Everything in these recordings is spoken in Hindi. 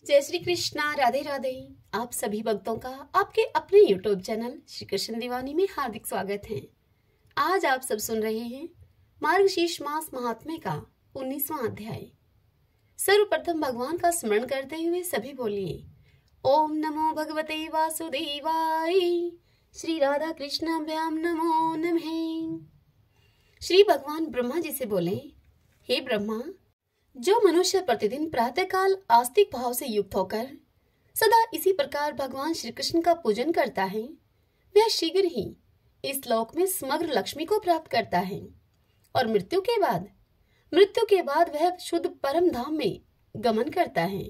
जय श्री कृष्णा, राधे राधे। आप सभी भक्तों का आपके अपने YouTube चैनल श्री कृष्ण दीवानी में हार्दिक स्वागत है। आज आप सब सुन रहे हैं मार्गशीर्ष मास महात्म्य का 19वां अध्याय। सर्वप्रथम भगवान का स्मरण करते हुए सभी बोलिए ओम नमो भगवते वासुदेवाय, श्री राधा कृष्णाभ्याम नमो नमः। श्री भगवान ब्रह्मा जी से बोले, हे ब्रह्मा, जो मनुष्य प्रतिदिन प्रातःकाल आस्तिक भाव से युक्त होकर सदा इसी प्रकार भगवान श्री कृष्ण का पूजन करता है, वह शीघ्र ही इस लोक में समग्र लक्ष्मी को प्राप्त करता है और मृत्यु के बाद वह शुद्ध परम धाम में गमन करता है।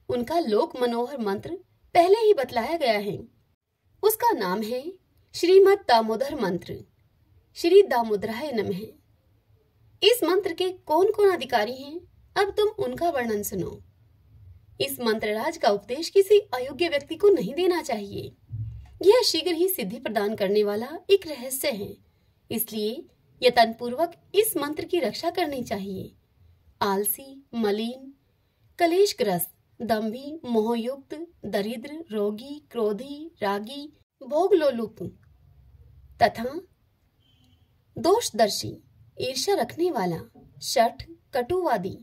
उनका लोक मनोहर मंत्र पहले ही बतलाया गया है। उसका नाम है श्रीमद् दामोदर मंत्र। श्री दामोदराय नमः। इस मंत्र के कौन कौन अधिकारी हैं, अब तुम उनका वर्णन सुनो। इस मंत्रराज का उपदेश किसी अयोग्य व्यक्ति को नहीं देना चाहिए। यह शीघ्र ही सिद्धि प्रदान करने वाला एक रहस्य है, इसलिए यत्नपूर्वक इस मंत्र की रक्षा करनी चाहिए। आलसी, मलिन, कलेशग्रस्त, दंभी, मोहयुक्त, दरिद्र, रोगी, क्रोधी, रागी, भोगलोलुप तथा दोषदर्शी, ईर्ष्या रखने वाला, शठ, कटुवादी,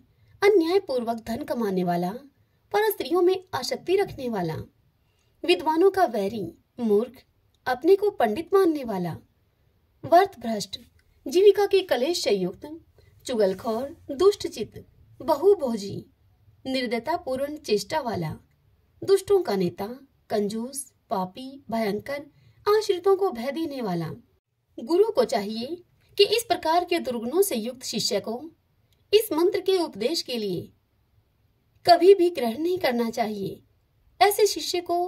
अन्यायपूर्वक धन कमाने वाला, पर स्त्रियों में आसक्ति रखने वाला, विद्वानों का वैरी, मूर्ख, अपने को पंडित मानने वाला, वर्त भ्रष्ट, जीविका के कलेश से युक्त, चुगलखोर, दुष्टचित्त, बहुभोजी, निर्दयता पूर्ण चेष्टा वाला, दुष्टों का नेता, कंजूस, पापी, भयंकर, आश्रितों को भय देने वाला। गुरु को चाहिए कि इस प्रकार के दुर्गुणों से युक्त शिष्य को इस मंत्र के उपदेश के लिए कभी भी ग्रहण नहीं करना चाहिए। ऐसे शिष्य को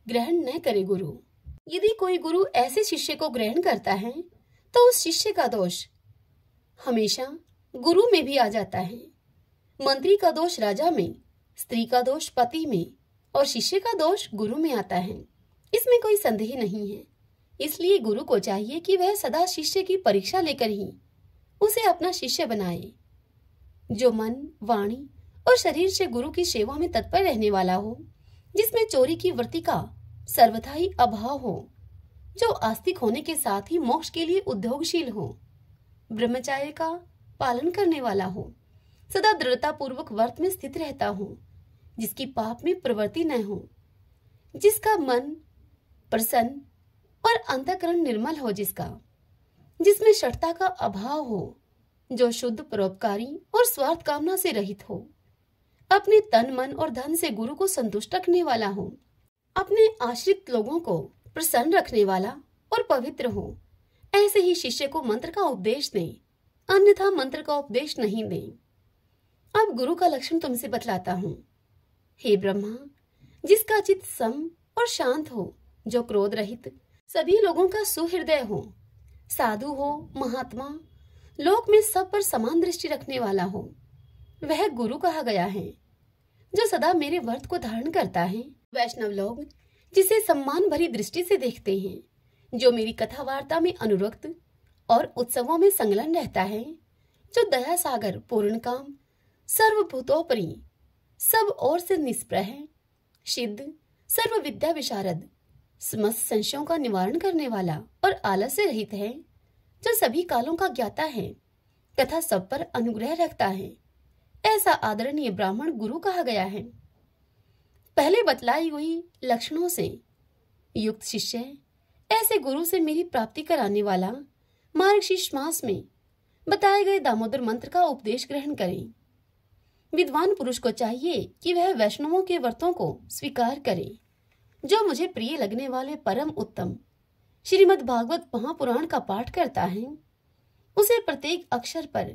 ग्रहण न करे गुरु। यदि कोई गुरु ऐसे शिष्य को ग्रहण करता है तो उस शिष्य का दोष हमेशा गुरु में भी आ जाता है। मंत्री का दोष राजा में, स्त्री का दोष पति में और शिष्य का दोष गुरु में आता है। इसमें कोई संदेह नहीं है। इसलिए गुरु को चाहिए कि वह सदा शिष्य की परीक्षा लेकर ही उसे अपना शिष्य बनाए। जो मन, वाणी और शरीर से गुरु की सेवा में तत्पर रहने वाला हो, जिसमें चोरी की वृत्ति का सर्वथा ही अभाव हो, जो आस्तिक होने के साथ ही मोक्ष के लिए उद्योगशील हो, ब्रह्मचर्य का पालन करने वाला हो, सदा दृढ़ता पूर्वक व्रत में स्थित रहता हो, जिसकी पाप में प्रवृत्ति न हो, जिसका मन प्रसन्न और अंतःकरण निर्मल हो, जिसमें शठता का अभाव हो, जो शुद्ध परोपकारी और स्वार्थ कामना से रहित हो, अपने तन, मन और धन से गुरु को संतुष्ट रखने वाला हो, अपने आश्रित लोगों को प्रसन्न रखने वाला और पवित्र हो, ऐसे ही शिष्य को मंत्र का उपदेश दें, अन्यथा मंत्र का उपदेश नहीं दें। अब गुरु का लक्षण तुमसे बतलाता हूँ। हे ब्रह्मा, जिसका चित्त सम और शांत हो, जो क्रोध रहित, सभी लोगों का सुहृदय हो, साधु हो, महात्मा, लोक में सब पर समान दृष्टि रखने वाला हो, वह गुरु कहा गया है। जो सदा मेरे व्रत को धारण करता है, वैष्णव लोग जिसे सम्मान भरी दृष्टि से देखते हैं, जो मेरी कथा वार्ता में अनुरक्त और उत्सवों में संलग्न रहता है, जो दया सागर, पूर्ण काम, सर्वभूतोपरि, सब ओर से निष्प्रह, सिद्ध, सर्व विद्या विशारद, समस्त संशयों का निवारण करने वाला और आलस से रहित है, जो सभी कालों का ज्ञाता है तथा सब पर अनुग्रह रखता है, ऐसा आदरणीय ब्राह्मण गुरु कहा गया है। पहले बतलाई हुई लक्षणों से युक्त शिष्य ऐसे गुरु से मेरी प्राप्ति कराने वाला मार्गशीर्ष मास में बताए गए दामोदर मंत्र का उपदेश ग्रहण करें। विद्वान पुरुष को चाहिए कि वह वैष्णवों के व्रतों को स्वीकार करे। जो मुझे प्रिय लगने वाले परम उत्तम श्रीमद् भागवत महापुराण का पाठ करता है, उसे प्रत्येक अक्षर पर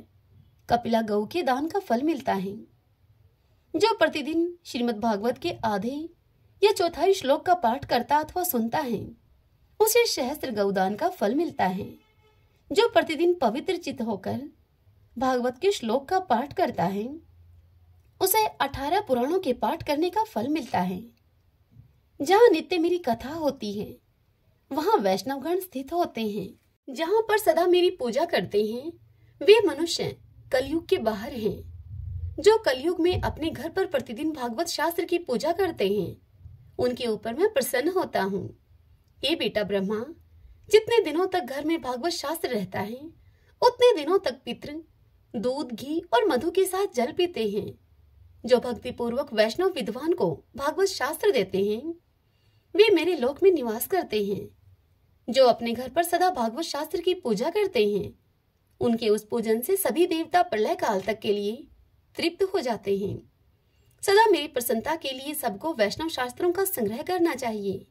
कपिला गौ के दान का फल मिलता है। जो प्रतिदिन श्रीमद् भागवत के आधे या चौथाई श्लोक का पाठ करता अथवा सुनता है, उसे सहस्त्र गौदान का फल मिलता है। जो प्रतिदिन पवित्र चित्त होकर भागवत के श्लोक का पाठ करता है, उसे 18 पुराणों के पाठ करने का फल मिलता है। जहाँ नित्य मेरी कथा होती है, वहाँ वैष्णवगण स्थित होते हैं। जहाँ पर सदा मेरी पूजा करते हैं, वे मनुष्य कलयुग के बाहर हैं। जो कलयुग में अपने घर पर प्रतिदिन भागवत शास्त्र की पूजा करते हैं, उनके ऊपर मैं प्रसन्न होता हूँ। हे बेटा ब्रह्मा, जितने दिनों तक घर में भागवत शास्त्र रहता है, उतने दिनों तक पितृ दूध, घी और मधु के साथ जल पीते हैं। जो भक्ति पूर्वक वैष्णव विद्वान को भागवत शास्त्र देते हैं, वे मेरे लोक में निवास करते हैं। जो अपने घर पर सदा भागवत शास्त्र की पूजा करते हैं, उनके उस पूजन से सभी देवता प्रलय काल तक के लिए तृप्त हो जाते हैं। सदा मेरी प्रसन्नता के लिए सबको वैष्णव शास्त्रों का संग्रह करना चाहिए।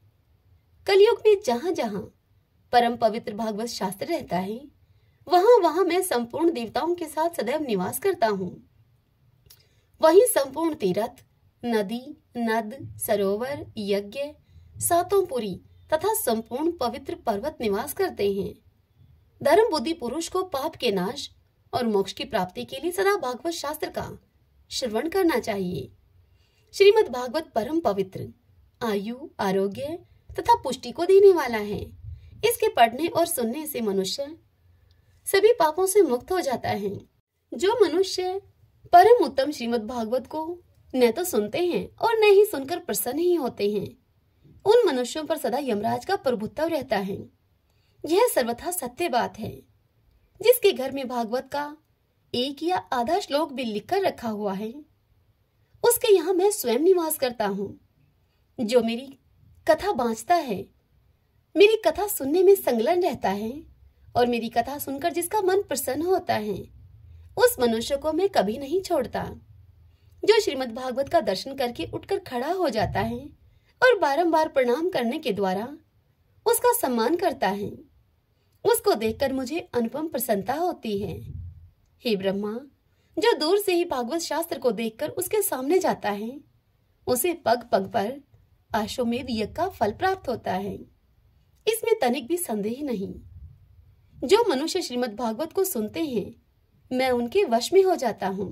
कलयुग में जहां जहां परम पवित्र भागवत शास्त्र रहता है, वहां वहां मैं संपूर्ण देवताओं के साथ सदैव निवास करता हूँ। वहीं संपूर्ण तीर्थ, नदी, नद, सरोवर, यज्ञ, सातों पुरी तथा संपूर्ण पवित्र पर्वत निवास करते हैं। धर्म बुद्धि पुरुष को पाप के नाश और मोक्ष की प्राप्ति के लिए सदा भागवत शास्त्र का श्रवण करना चाहिए। श्रीमद् भागवत परम पवित्र, आयु, आरोग्य तथा पुष्टि को देने वाला है। इसके पढ़ने और सुनने से मनुष्य सभी पापों से मुक्त हो जाता है। जो मनुष्य परम उत्तम श्रीमद् भागवत को न तो सुनते हैं और न ही सुनकर प्रसन्न ही होते हैं, उन मनुष्यों पर सदा यमराज का प्रभुत्व रहता है। यह सर्वथा सत्य बात है। जिसके घर में भागवत का एक या आधा श्लोक भी लिखकर रखा हुआ है, उसके यहाँ मैं स्वयं निवास करता हूँ। जो मेरी कथा बाँचता है, मेरी कथा सुनने में संलग्न रहता है और मेरी कथा सुनकर जिसका मन प्रसन्न होता है, उस मनुष्य को मैं कभी नहीं छोड़ता। जो श्रीमद् भागवत का दर्शन करके उठकर खड़ा हो जाता है और बारंबार प्रणाम करने के द्वारा उसका सम्मान करता है, उसको देखकर मुझे अनुपम प्रसन्नता होती है। हे ब्रह्मा, जो दूर से ही भागवत शास्त्र को देखकर उसके सामने जाता है, उसे पग पग पर अश्वमेध यज्ञ का फल प्राप्त होता है। इसमें तनिक भी संदेह नहीं। जो मनुष्य श्रीमद् भागवत को सुनते हैं, मैं उनके वश में हो जाता हूँ।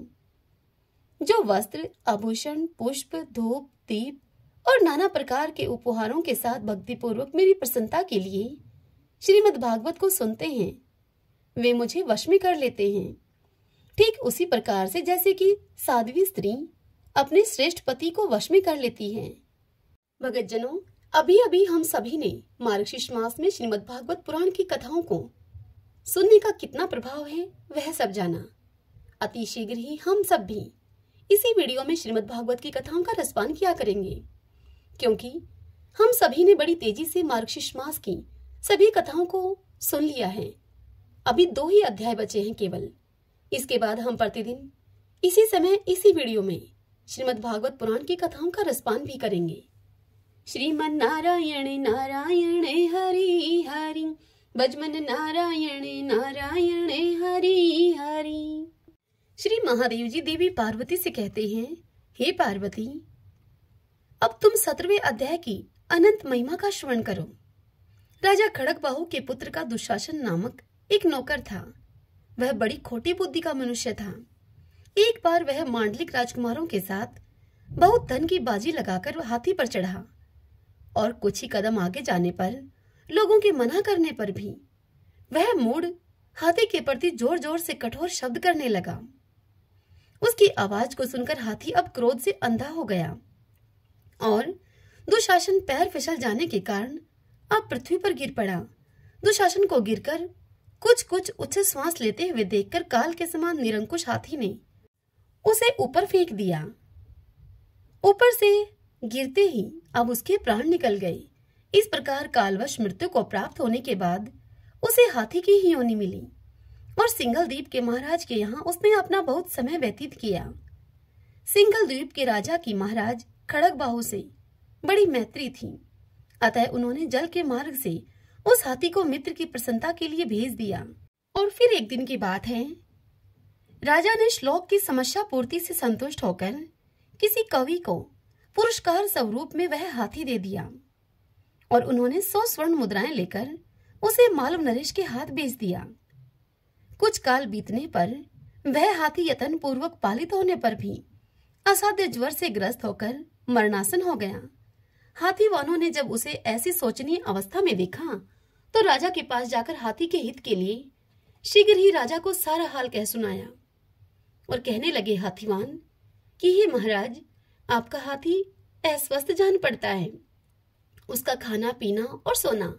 जो वस्त्र, आभूषण, पुष्प, धूप, दीप और नाना प्रकार के उपहारों के साथ भक्ति पूर्वक मेरी प्रसन्नता के लिए श्रीमद् भागवत को सुनते हैं, वे मुझे वश में कर लेते हैं। ठीक उसी प्रकार से जैसे कि साध्वी स्त्री अपने श्रेष्ठ पति को वश में कर लेती है। भगत जनों, अभी अभी हम सभी ने मार्गशीर्ष मास में श्रीमद् भागवत पुराण की कथाओं को सुनने का कितना प्रभाव है, वह सब जाना। अति शीघ्र ही हम सब भी इसी वीडियो में श्रीमद् भागवत की कथाओं का रसपान किया करेंगे, क्योंकि हम सभी ने बड़ी तेजी से मार्गशीर्ष मास की सभी कथाओं को सुन लिया है। अभी 2 ही अध्याय बचे हैं केवल। इसके बाद हम प्रतिदिन इसी समय इसी वीडियो में श्रीमद् भागवत पुराण की कथाओं का रसपान भी करेंगे। श्रीमन नारायण नारायण हरि हरि, भजमन नारायण नारायण हरि हरि। श्री महादेव जी देवी पार्वती से कहते हैं, हे पार्वती, अब तुम 17वें अध्याय की अनंत महिमा का श्रवण करो। राजा खड़गबाहु के पुत्र का दुशासन नामक एक नौकर था। वह बड़ी खोटी बुद्धि का मनुष्य था। एक बार वह मांडलिक राजकुमारों के साथ बहुत धन की बाजी लगाकर हाथी पर चढ़ा और कुछ ही कदम आगे जाने पर लोगों के मना करने पर भी वह मूढ़ हाथी के प्रति जोर जोर से कठोर शब्द करने लगा। उसकी आवाज को सुनकर हाथी अब क्रोध से अंधा हो गया और दुशासन पैर फिसल जाने के कारण अब पृथ्वी पर गिर पड़ा। दुशासन को गिरकर कुछ कुछ उच्च श्वास लेते हुए देखकर काल के समान निरंकुश हाथी ने उसे ऊपर फेंक दिया। ऊपर से गिरते ही अब उसके प्राण निकल गए। इस प्रकार कालवश मृत्यु को प्राप्त होने के बाद उसे हाथी की ही योनि मिली और सिंघल द्वीप के महाराज के यहाँ उसने अपना बहुत समय व्यतीत किया। सिंघल द्वीप के राजा की महाराज खड़गबाहु से बड़ी मैत्री थी, अतः उन्होंने जल के मार्ग से उस हाथी को मित्र की प्रसन्नता के लिए भेज दिया। और फिर एक दिन की बात है, राजा ने श्लोक की समस्या पूर्ति से संतुष्ट होकर किसी कवि को पुरस्कार स्वरूप में वह हाथी दे दिया और उन्होंने 100 स्वर्ण मुद्राएं लेकर उसे मालव नरेश के हाथ भेज दिया। कुछ काल बीतने पर वह हाथी यत्न पूर्वक पालित होने पर भी असाध्य ज्वर से ग्रस्त होकर मरणासन हो गया। हाथी वालों ने जब उसे ऐसी शोचनीय अवस्था में देखा तो राजा के पास जाकर हाथी के हित के लिए शीघ्र ही राजा को सारा हाल कह सुनाया। और कहने लगे हाथीवान कि हे महाराज, आपका हाथी अस्वस्थ जान पड़ता है। उसका खाना पीना और सोना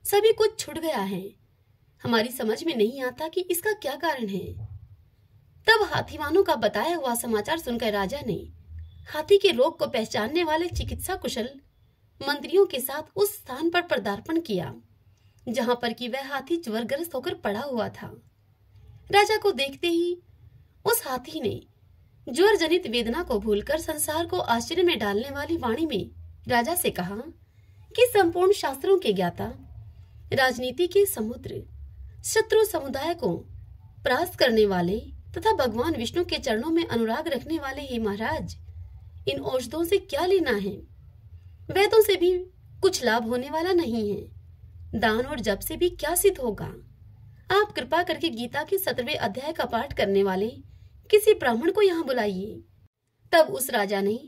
सभी कुछ छूट गया है। हमारी समझ में नहीं आता कि इसका क्या कारण है। तब हाथीवानों का बताया हुआ समाचार सुनकर राजा ने हाथी के रोग को पहचानने वाले चिकित्सा कुशल मंत्रियों के साथ उस स्थान पर पदार्पण किया जहां पर कि वह हाथी ज्वरग्रस्त होकर पड़ा हुआ था। राजा को देखते ही उस हाथी ने ज्वर जनित वेदना को भूलकर संसार को आश्चर्य में डालने वाली वाणी में राजा से कहा कि संपूर्ण शास्त्रों के ज्ञाता, राजनीति के समुद्र, शत्रु समुदाय को परास्त करने वाले तथा भगवान विष्णु के चरणों में अनुराग रखने वाले हे महाराज, इन औषधों से क्या लेना है? वेदों से भी कुछ लाभ होने वाला नहीं है। दान और जप से भी क्या सिद्ध होगा? आप कृपा करके गीता के 17वें अध्याय का पाठ करने वाले किसी ब्राह्मण को यहाँ बुलाइए। तब उस राजा ने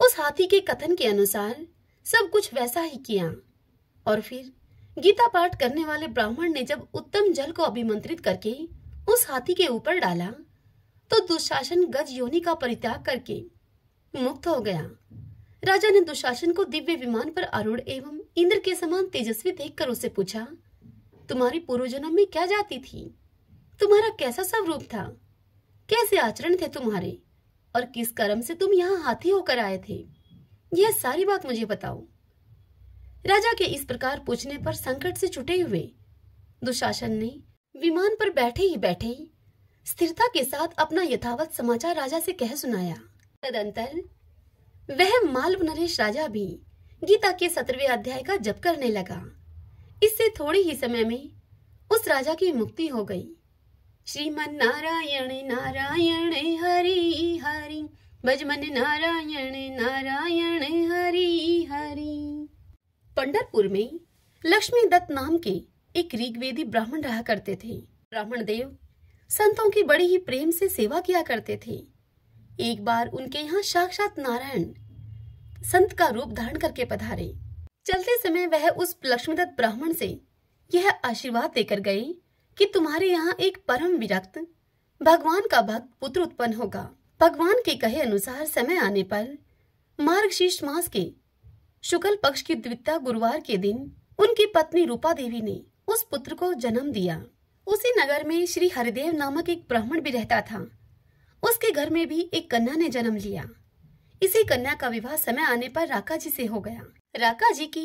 उस हाथी के कथन के अनुसार सब कुछ वैसा ही किया और फिर गीता पाठ करने वाले ब्राह्मण ने जब उत्तम जल को अभिमंत्रित करके उस हाथी के ऊपर डाला तो दुशासन गज योनि का परित्याग करके मुक्त हो गया। राजा ने दुशासन को दिव्य विमान पर आरूढ़ एवं इंद्र के समान तेजस्वी देखकर उससे पूछा, तुम्हारी पूर्व जन्म में क्या जाति थी? तुम्हारा कैसा स्वरूप था? कैसे आचरण थे तुम्हारे? और किस कर्म से तुम यहाँ हाथी होकर आए थे? यह सारी बात मुझे बताओ। राजा के इस प्रकार पूछने पर संकट से छुटे हुए दुशासन ने विमान पर बैठे ही बैठे स्थिरता के साथ अपना यथावत समाचार राजा से कह सुनाया। तदंतर वह मालव नरेश राजा भी गीता के 17वें अध्याय का जप करने लगा। इससे थोड़े ही समय में उस राजा की मुक्ति हो गई। श्रीमन नारायण नारायण हरि हरि, भजमन नारायण नारायण हरि हरि। पंढरपुर में लक्ष्मी दत्त नाम के एक ऋग्वेदी ब्राह्मण रहा करते थे। ब्राह्मण देव संतों की बड़ी ही प्रेम से सेवा किया करते थे। एक बार उनके यहाँ साक्षात नारायण संत का रूप धारण करके पधारे। चलते समय वह उस लक्ष्मीदत्त ब्राह्मण से यह आशीर्वाद देकर गए कि तुम्हारे यहाँ एक परम विरक्त भगवान का भक्त पुत्र उत्पन्न होगा। भगवान के कहे अनुसार समय आने पर मार्गशीर्ष मास के शुक्ल पक्ष की द्वितीया गुरुवार के दिन उनकी पत्नी रूपा देवी ने उस पुत्र को जन्म दिया। उसी नगर में श्री हरिदेव नामक एक ब्राह्मण भी रहता था। उसके घर में भी एक कन्या ने जन्म लिया। इसी कन्या का विवाह समय आने पर राका जी से हो गया। राका जी की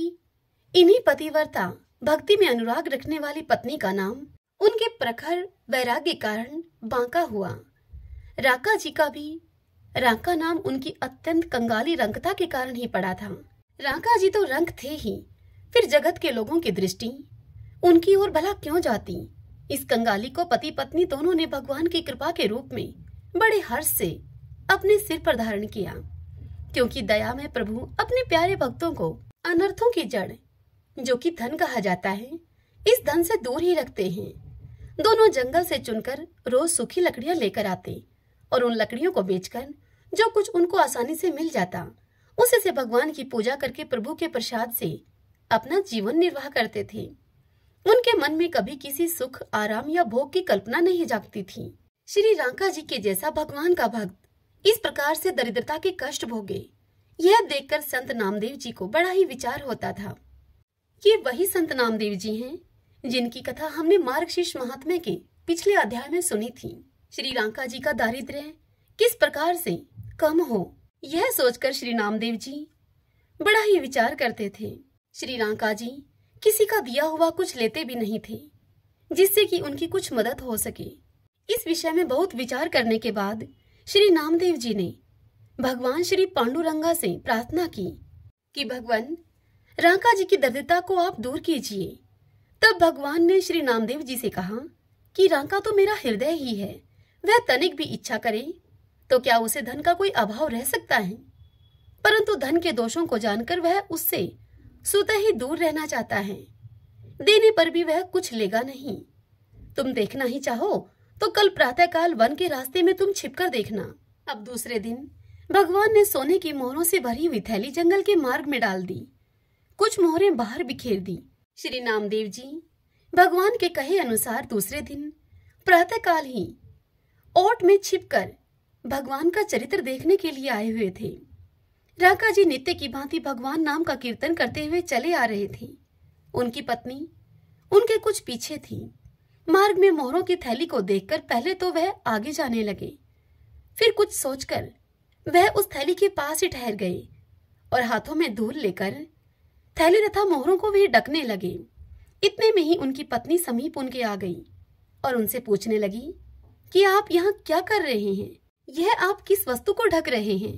इन्हीं पतिव्रता भक्ति में अनुराग रखने वाली पत्नी का नाम उनके प्रखर वैराग्य कारण बांका हुआ। राका जी का भी राका नाम उनकी अत्यंत कंगाली रंगता के कारण ही पड़ा था। राका जी तो रंग थे ही, फिर जगत के लोगों की दृष्टि उनकी ओर भला क्यों जाती? इस कंगाली को पति पत्नी दोनों ने भगवान की कृपा के रूप में बड़े हर्ष से अपने सिर पर धारण किया, क्योंकि दया में प्रभु अपने प्यारे भक्तों को अनर्थों की जड़ जो कि धन कहा जाता है, इस धन से दूर ही रखते हैं। दोनों जंगल से चुनकर रोज सूखी लकड़ियां लेकर आते और उन लकड़ियों को बेचकर जो कुछ उनको आसानी से मिल जाता उसी से भगवान की पूजा करके प्रभु के प्रसाद से अपना जीवन निर्वाह करते थे। उनके मन में कभी किसी सुख, आराम या भोग की कल्पना नहीं जागती थी। श्री राका जी के जैसा भगवान का भक्त इस प्रकार से दरिद्रता के कष्ट भोगे, यह देखकर संत नामदेव जी को बड़ा ही विचार होता था। ये वही संत नामदेव जी हैं जिनकी कथा हमने मार्गशीर्ष महात्म्य के पिछले अध्याय में सुनी थी। श्री राका जी का दारिद्र्य किस प्रकार से कम हो, यह सोचकर श्री नामदेव जी बड़ा ही विचार करते थे। श्री राका जी किसी का दिया हुआ कुछ लेते भी नहीं थे जिससे कि उनकी कुछ मदद हो सके। इस विषय में बहुत विचार करने के बाद श्री नामदेव जी ने भगवान श्री पांडुरंगा से प्रार्थना की कि भगवान राका जी की दरिद्रता को आप दूर कीजिए। तब भगवान ने श्री नामदेव जी से कहा कि राका तो मेरा हृदय ही है, वह तनिक भी इच्छा करे तो क्या उसे धन का कोई अभाव रह सकता है? परंतु धन के दोषों को जानकर वह उससे स्वतः ही दूर रहना चाहता है। देने पर भी वह कुछ लेगा नहीं। तुम देखना ही चाहो तो कल प्रातःकाल वन के रास्ते में तुम छिपकर देखना। अब दूसरे दिन भगवान ने सोने की मोहरों से भरी हुई थैली जंगल के मार्ग में डाल दी। कुछ मोहरें बाहर बिखेर दी। श्री नामदेव जी भगवान के कहे अनुसार दूसरे दिन प्रातःकाल ही ओट में छिपकर भगवान का चरित्र देखने के लिए आए हुए थे। राका जी नित्य की भांति भगवान नाम का कीर्तन करते हुए चले आ रहे थे। उनकी पत्नी उनके कुछ पीछे थी। मार्ग में मोहरों की थैली को देखकर पहले तो वह आगे जाने लगे, फिर कुछ सोचकर वह उस थैली के पास ही ठहर गए और हाथों में धूल लेकर थैली तथा मोहरों को वे ढकने लगे। इतने में ही उनकी पत्नी समीप उनके आ गई और उनसे पूछने लगी कि आप यहाँ क्या कर रहे हैं? यह आप किस वस्तु को ढक रहे हैं?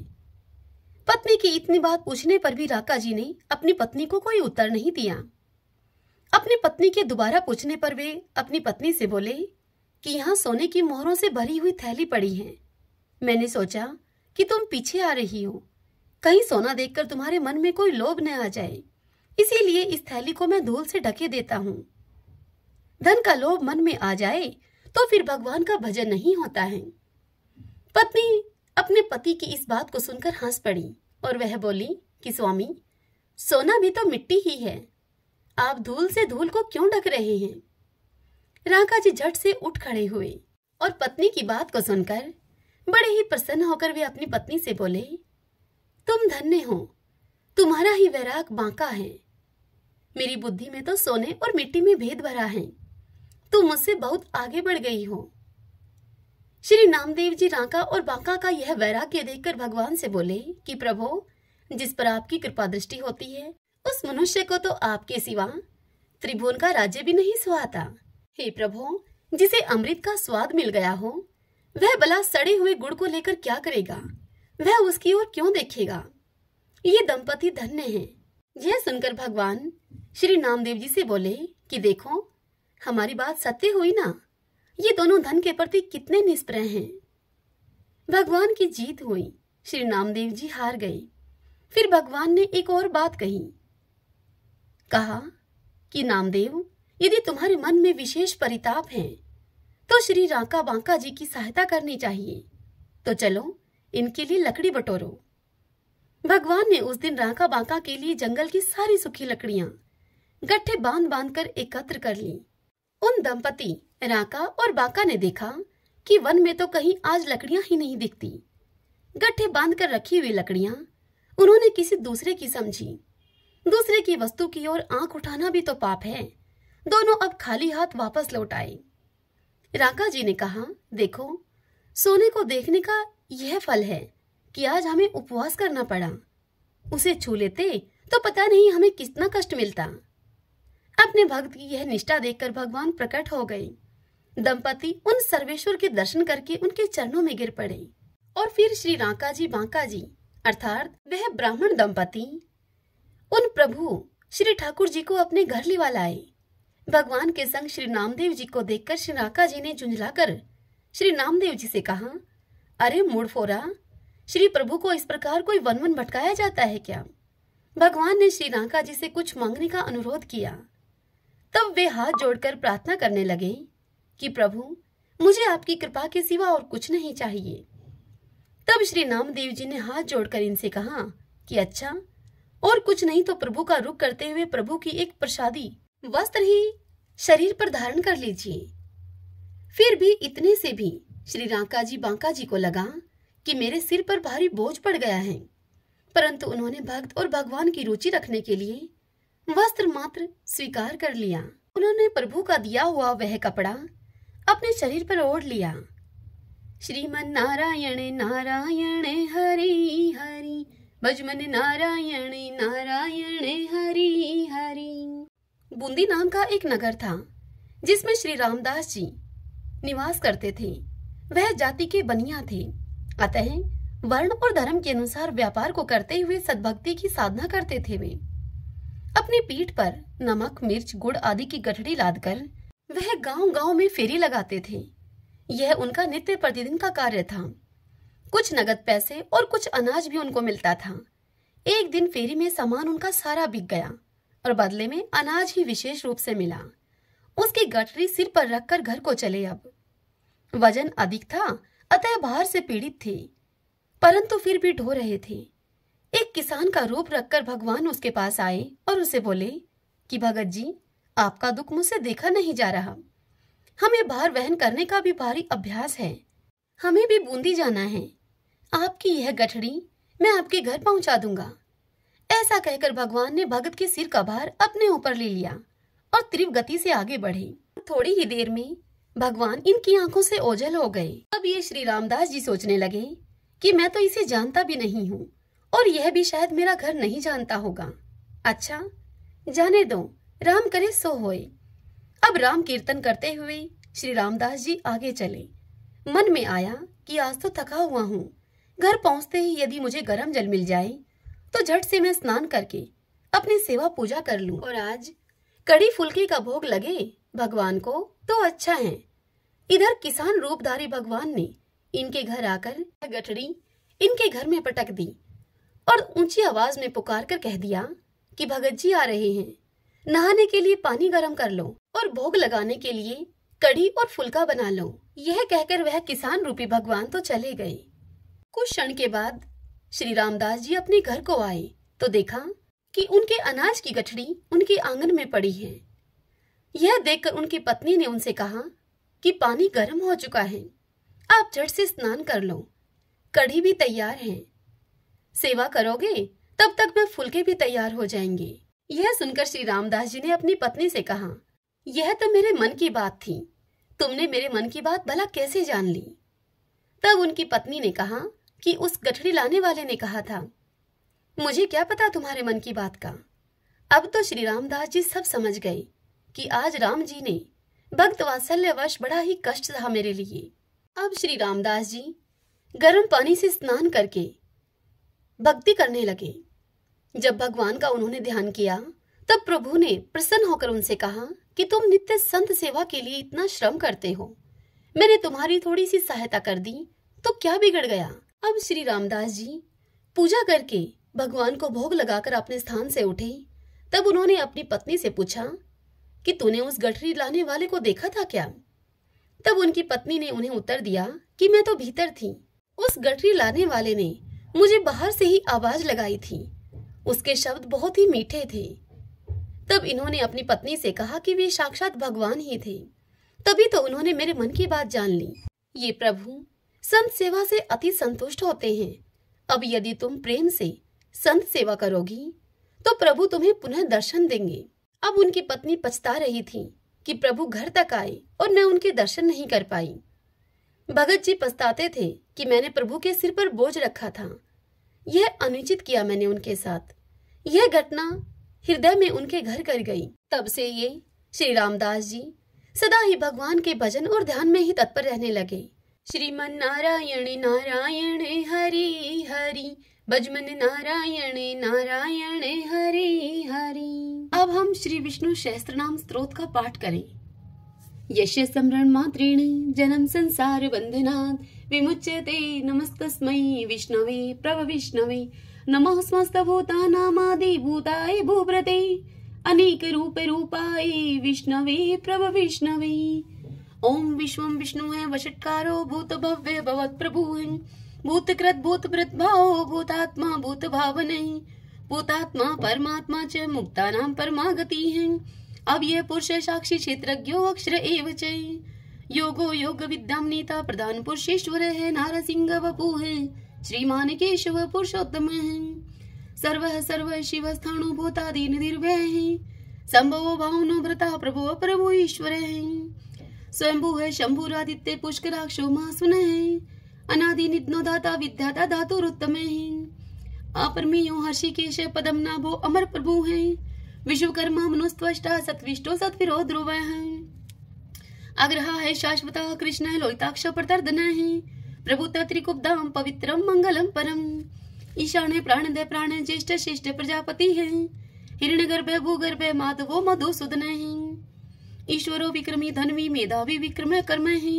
पत्नी की इतनी बात पूछने पर भी राका जी ने अपनी पत्नी को कोई उत्तर नहीं दिया। अपनी पत्नी के दोबारा पूछने पर वे अपनी पत्नी से बोले कि यहाँ सोने की मोहरों से भरी हुई थैली पड़ी है। मैंने सोचा कि तुम पीछे आ रही हो, कहीं सोना देखकर तुम्हारे मन में कोई लोभ न आ जाए, इसीलिए इस थैली को मैं धूल से ढके देता हूँ। धन का लोभ मन में आ जाए तो फिर भगवान का भजन नहीं होता है। पत्नी अपने पति की इस बात को सुनकर हंस पड़ी और वह बोली कि स्वामी, सोना भी तो मिट्टी ही है, आप धूल से धूल को क्यों ढक रहे हैं? राका जी झट से उठ खड़े हुए और पत्नी की बात को सुनकर बड़े ही प्रसन्न होकर वे अपनी पत्नी से बोले, तुम धन्य हो, तुम्हारा ही वैराग बांका है। मेरी बुद्धि में तो सोने और मिट्टी में भेद भरा है, तुम मुझसे बहुत आगे बढ़ गई हो। श्री नामदेव जी राका और बांका का यह वैराग्य देखकर भगवान से बोले कि प्रभु, जिस पर आपकी कृपा दृष्टि होती है उस मनुष्य को तो आपके सिवा त्रिभुवन का राज्य भी नहीं सुहाता। हे प्रभु, जिसे अमृत का स्वाद मिल गया हो वह भला सड़े हुए गुड़ को लेकर क्या करेगा? वह उसकी ओर क्यों देखेगा? ये दंपति धन्य हैं। यह सुनकर भगवान श्री नामदेव जी से बोले कि देखो, हमारी बात सत्य हुई ना, ये दोनों धन के प्रति कितने निष्प्रह हैं। भगवान की जीत हुई, श्री नामदेव जी हार गए। फिर भगवान ने एक और बात कहा कि नामदेव, यदि तुम्हारे मन में विशेष परिताप है तो श्री राका बांका जी की सहायता करनी चाहिए। तो चलो, इनके लिए लकड़ी बटोरो। भगवान ने उस दिन राका बांका के लिए जंगल की सारी सूखी लकड़ियां गट्ठे बांध बांध कर एकत्र कर ली। उन दंपति राका और बांका ने देखा कि वन में तो कहीं आज लकड़ियां ही नहीं दिखती। गट्ठे बांध कर रखी हुई लकड़ियां उन्होंने किसी दूसरे की समझी। दूसरे की वस्तु की ओर आंख उठाना भी तो पाप है। दोनों अब खाली हाथ वापस लौट आए। राका जी ने कहा, देखो, सोने को देखने का यह फल है कि आज हमें उपवास करना पड़ा। उसे छू लेते तो पता नहीं हमें कितना कष्ट मिलता। अपने भक्त की यह निष्ठा देखकर भगवान प्रकट हो गए। दंपति उन सर्वेश्वर के दर्शन करके उनके चरणों में गिर पड़े और फिर श्री राका जी बांका जी अर्थात वह ब्राह्मण दंपति उन प्रभु श्री ठाकुर जी को अपने घर लिवा लाए। भगवान के संग श्री नामदेव जी को देखकर श्री राका जी ने झुंझलाकर श्री नामदेव जी से कहा, अरे मूढ़फोरा, श्री प्रभु को इस प्रकार कोई वन वन भटकाया जाता है क्या? भगवान ने श्री राका जी से कुछ मांगने का अनुरोध किया। तब वे हाथ जोड़कर प्रार्थना करने लगे कि प्रभु, मुझे आपकी कृपा के सिवा और कुछ नहीं चाहिए। तब श्री नामदेव जी ने हाथ जोड़कर इनसे कहा कि अच्छा, और कुछ नहीं तो प्रभु का रुख करते हुए प्रभु की एक प्रसादी वस्त्र ही शरीर पर धारण कर लीजिए। फिर भी इतने से भी श्री राका जी बांका जी को लगा कि मेरे सिर पर भारी बोझ पड़ गया है, परंतु उन्होंने भक्त और भगवान की रुचि रखने के लिए वस्त्र मात्र स्वीकार कर लिया। उन्होंने प्रभु का दिया हुआ वह कपड़ा अपने शरीर पर ओढ़ लिया। श्रीमन नारायण नारायण हरि हरि, भजमन नारायण नारायण हरि हरि। बूंदी नाम का एक नगर था जिसमें श्री रामदास जी निवास करते थे। वह जाति के बनिया थे, अतः वर्ण और धर्म के अनुसार व्यापार को करते हुए सद्भक्ति की साधना करते थे। वे अपनी पीठ पर नमक, मिर्च, गुड़ आदि की गठड़ी लादकर वह गांव-गांव में फेरी लगाते थे। यह उनका नित्य प्रतिदिन का कार्य था। कुछ नगद पैसे और कुछ अनाज भी उनको मिलता था। एक दिन फेरी में सामान उनका सारा बिक गया और बदले में अनाज ही विशेष रूप से मिला। उसकी गठरी सिर पर रखकर घर को चले। अब वजन अधिक था, अतः बाहर से पीड़ित थे, परंतु फिर भी ढो रहे थे। एक किसान का रूप रखकर भगवान उसके पास आए और उसे बोले कि भगत जी, आपका दुख मुझसे देखा नहीं जा रहा। हमें भार वहन करने का भी भारी अभ्यास है। हमें भी बूंदी जाना है, आपकी यह गठड़ी मैं आपके घर पहुंचा दूंगा। ऐसा कहकर भगवान ने भगत के सिर का भार अपने ऊपर ले लिया और तीव्र गति से आगे बढ़े। थोड़ी ही देर में भगवान इनकी आंखों से ओझल हो गए। अब ये श्री रामदास जी सोचने लगे कि मैं तो इसे जानता भी नहीं हूँ और यह भी शायद मेरा घर नहीं जानता होगा। अच्छा, जाने दो, राम करे सो होए। अब राम कीर्तन करते हुए श्री रामदास जी आगे चले। मन में आया कि आज तो थका हुआ हूँ, घर पहुंचते ही यदि मुझे गर्म जल मिल जाए तो झट से मैं स्नान करके अपनी सेवा पूजा कर लूं। और आज कड़ी फुल्की का भोग लगे भगवान को तो अच्छा है। इधर किसान रूपधारी भगवान ने इनके घर आकर गठड़ी इनके घर में पटक दी और ऊंची आवाज में पुकार कर कह दिया कि भगत जी आ रहे हैं, नहाने के लिए पानी गर्म कर लो और भोग लगाने के लिए कड़ी और फुल्का बना लो। यह कहकर वह किसान रूपी भगवान तो चले गए। कुछ क्षण के बाद श्री रामदास जी अपने घर को आए तो देखा कि उनके अनाज की गठड़ी उनके आंगन में पड़ी है। यह देखकर उनकी पत्नी ने उनसे कहा कि पानी गर्म हो चुका है, आप झट से स्नान कर लो, कढ़ी भी तैयार है, सेवा करोगे तब तक मैं फुलके भी तैयार हो जाएंगे। यह सुनकर श्री रामदास जी ने अपनी पत्नी से कहा, यह तो मेरे मन की बात थी, तुमने मेरे मन की बात भला कैसे जान ली? तब उनकी पत्नी ने कहा कि उस गठड़ी लाने वाले ने कहा था। मुझे क्या पता तुम्हारे मन की बात का। अब तो श्री रामदास जी सब समझ गए कि आज राम जी ने भक्त वात्सल्यवश बड़ा ही कष्ट सहा मेरे लिए। अब श्री रामदास जी गर्म पानी से स्नान करके भक्ति करने लगे। जब भगवान का उन्होंने ध्यान किया तब प्रभु ने प्रसन्न होकर उनसे कहा कि तुम नित्य संत सेवा के लिए इतना श्रम करते हो, मैंने तुम्हारी थोड़ी सी सहायता कर दी तो क्या बिगड़ गया। अब श्री रामदास जी पूजा करके भगवान को भोग लगाकर अपने स्थान से उठे। तब उन्होंने अपनी पत्नी से पूछा कि तूने उस गठरी लाने वाले को देखा था क्या? तब उनकी पत्नी ने उन्हें उत्तर दिया कि मैं तो भीतर थी, उस गठरी लाने वाले ने मुझे बाहर से ही आवाज लगाई थी, उसके शब्द बहुत ही मीठे थे। तब इन्होंने अपनी पत्नी से कहा कि वे साक्षात भगवान ही थे। तभी तो उन्होंने मेरे मन की बात जान ली। ये प्रभु संत सेवा से अति संतुष्ट होते हैं। अब यदि तुम प्रेम से संत सेवा करोगी तो प्रभु तुम्हें पुनः दर्शन देंगे। अब उनकी पत्नी पछता रही थी कि प्रभु घर तक आए और मैं उनके दर्शन नहीं कर पाई। भगत जी पछताते थे कि मैंने प्रभु के सिर पर बोझ रखा था, यह अनुचित किया मैंने उनके साथ। यह घटना हृदय में उनके घर कर गई। तब से ये श्री रामदास जी सदा ही भगवान के भजन और ध्यान में ही तत्पर रहने लगे। श्रीमन नारायण नारायण हरि हरि, भजमन नारायण नारायण हरि हरि। अब हम श्री विष्णु सहस्त्रनाम स्तोत्र का पाठ करें। यस्य स्मरण मात्रेण जन्म संसार बंधनात् विमुच्यते, नमस्तस्मै विष्णवे प्रभ विष्णवे, नमः समस्त भूतानामादि भूताय भूभृते, अनेक रूपे रूपाय विष्णवे प्रभ विष्णवे। ओम विश्वम विष्णु है वषट्कारो भूत भव्य भवत प्रभु है, भूतकृत भूत भाव भूतात्मा भूत भावने, भूतात्मा परमात्मा च मुक्तानां परमागति है। अब यह पुरुष साक्षी क्षेत्रज्ञो अक्षर एव च, योगो योग विद्याम नीता प्रधान पुरुषेश्वर है, नारसिंह वपु है, श्रीमान केशव पुरुषोत्तम है, सर्व शिव स्थाणु भूतादि निर्भय है, संभव भावनो भ्रता प्रभु प्रभु ईश्वर है, स्वयंभू है शंभुरादित्य पुष्कराक्षो महासुन है, अनादि निधनो दाता विद्याता धातुरुत्तम है, अपरमेयो हर्षिकेश पदम नाभो अमर प्रभु है, विश्वकर्मा मनुस्त्वष्टा सत्विष्टो सत्विरो ध्रुव है, आग्रह है शाश्वता कृष्ण लोहिताक्ष प्रतर्दन है, प्रभुता त्रिकुब्धाम पवित्रम मंगलम परम, ईशान प्राणदय प्राण ज्येष्ठ श्रेष्ठ प्रजापति है, हिरण्यगर्भ भूगर्भ माधवो मधुसूदन है, ईश्वरो विक्रमी धनवी मेधावी विक्रम कर्म है,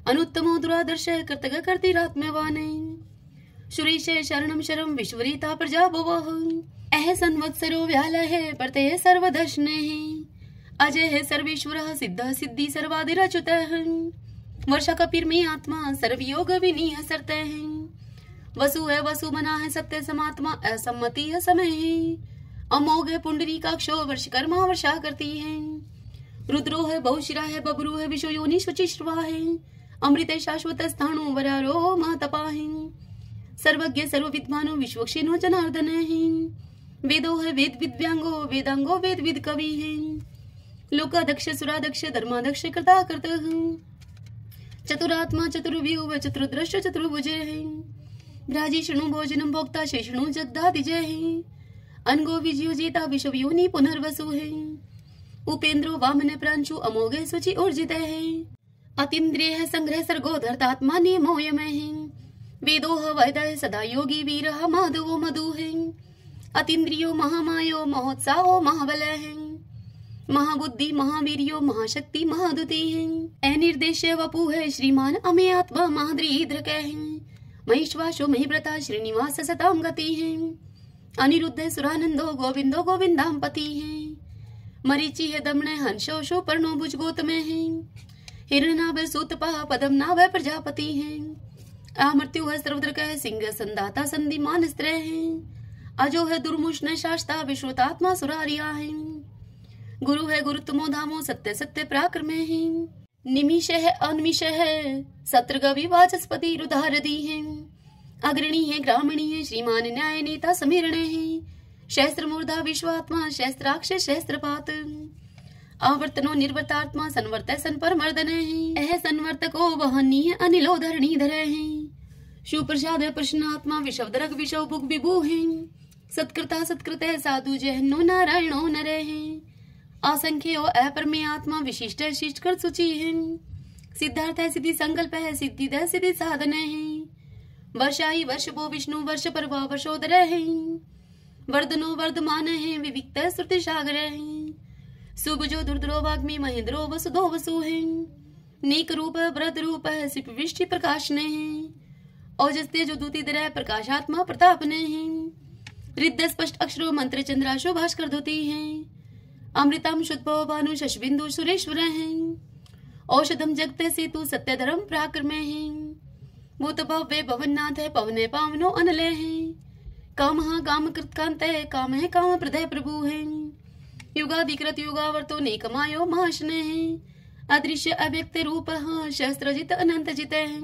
अनुत्तमो दुरादर्श कृतज्ञ कर्तिरात्मवान है, सुरेश शरणम शरम विश्वरीता प्रजा भवः, अह संवत्सरो व्याल है प्रत्यय सर्वदर्शन है, अजय है सर्वेश्वर सिद्ध सिद्धि सर्वादिरच्युत है, वर्षा कपिर में आत्मा सर्वयोग विनीह सरत है, वसु है वसु बना है सत्य समात्मा असम्मति है समय है, अमोघ है पुंडरी काक्षो वर्षकर्मा वर्षा करती है, रुद्रो है बहुशिरा है बबरू है विश्व योनि शुचिश्रवा है, अमृत शाश्वत स्थाणु वरारो महातपा है, सर्वज्ञ सर्व विद्वानो विश्वक्षेनो जनार्दन है। वेदो है वेद विद्यांगो वेदांगो वेद विद कवि है। लोकाध्यक्ष सुराध्यक्ष धर्माध्यक्ष कृता कृत चतुरात्मा चतुर्व्यूह चतुर्दृश्य चतुर्भुज है। भ्राजिष्णु भोजनम भोक्ता शेषणु जगदादिजय है। अनगो विजयो जेता विश्व योनि पुनर्वसु है। उपेंद्रो वामन प्रांशु अमोघ सुचि ऊर्जित है। अतीन्द्रिय है संग्रह सर्गो धर्तात्मा नियमोयम है। वेदो वैदय सदा योगी वीर माधवो मधु है। अतीन्द्रियो महामायो महोत्साहो महाबल है। महाबुद्धि महावीर्यो महाशक्ति महादुति है। अनिर्देश्य वपु है श्रीमान अमे आत्मा महाद्रीद्रक है। महिश्वासो महिव्रता श्रीनिवास सताम गति है। अनिरुद्ध सुरानंदो गोविंदो गोविंदाम पति है। मरीचि है दमन हंसो शो पर्णो भुज गोतम है। हिरणाभ सूतपा पदम नाभ प्रजापति है। अमृत्यु है सर्वद्रक है सिंह संदाता संधिमान स्त्र है। अजो है दुर्मुष्ण शास्ता विश्वतात्मा सुरारिया है। गुरु है गुरुत्तमो धामो सत्य सत्य पराक्रम है। निमिष है अनिमिष है सत्रगवि वाचस्पति रुधारदी है। अग्रणी है ग्रामीणी है श्रीमान न्याय नेता समीरण है। शस्त्र मूर्धा विश्वात्मा शस्त्राक्ष शस्त्रपात। आवर्तनो निर्वर्तात्मा संवर्त सन पर मर्दन है। यह संवर्तको वहनीय अनिलो धरणी धर है। सुप्रसाद प्रश्नात्मा विषवदरक विषव भुग विभु है। सत्कृता सत्कृत साधु जहनो नारायणो नर है। असंख्यो अपरमे आत्मा विशिष्ट शिष्ट कर सूची है। सिद्धार्थ है सिद्धि संकल्प है सिद्धि दय सिद्धि साधन है। वर्षाई वर्ष भो विष्णु वर्ष पर वर्षोदर है। वर्धनो वर्धमान है विविक्त श्रुति सागर है। सुबजो दुर्द्रो वाग्मी महेंद्रो वसुधो वसु है। नेक रूप व्रत रूप है सिप विष्टि प्रकाश ने है। औजस्ते जो दूती दर प्रकाशात्मा प्रताप ने है। रिद्ध स्पष्ट अक्षरो मंत्र चंद्राशो भास्कर धोती है। अमृतम शुद्धो भानु शशबिंदु सुरेश्वर है। औषधम जगत सेतु सत्य धर्म पराक्रम है। भूत भव्य भवननाथ है पवन पावनो अनलय है। काम काम कृतकांत है काम है काम प्रदय प्रभु है। युगाधिकृत युगावर्तो नेकमायो महाशन है। अदृश्य अव्यक्त रूप शस्त्रजित अनंत जित है।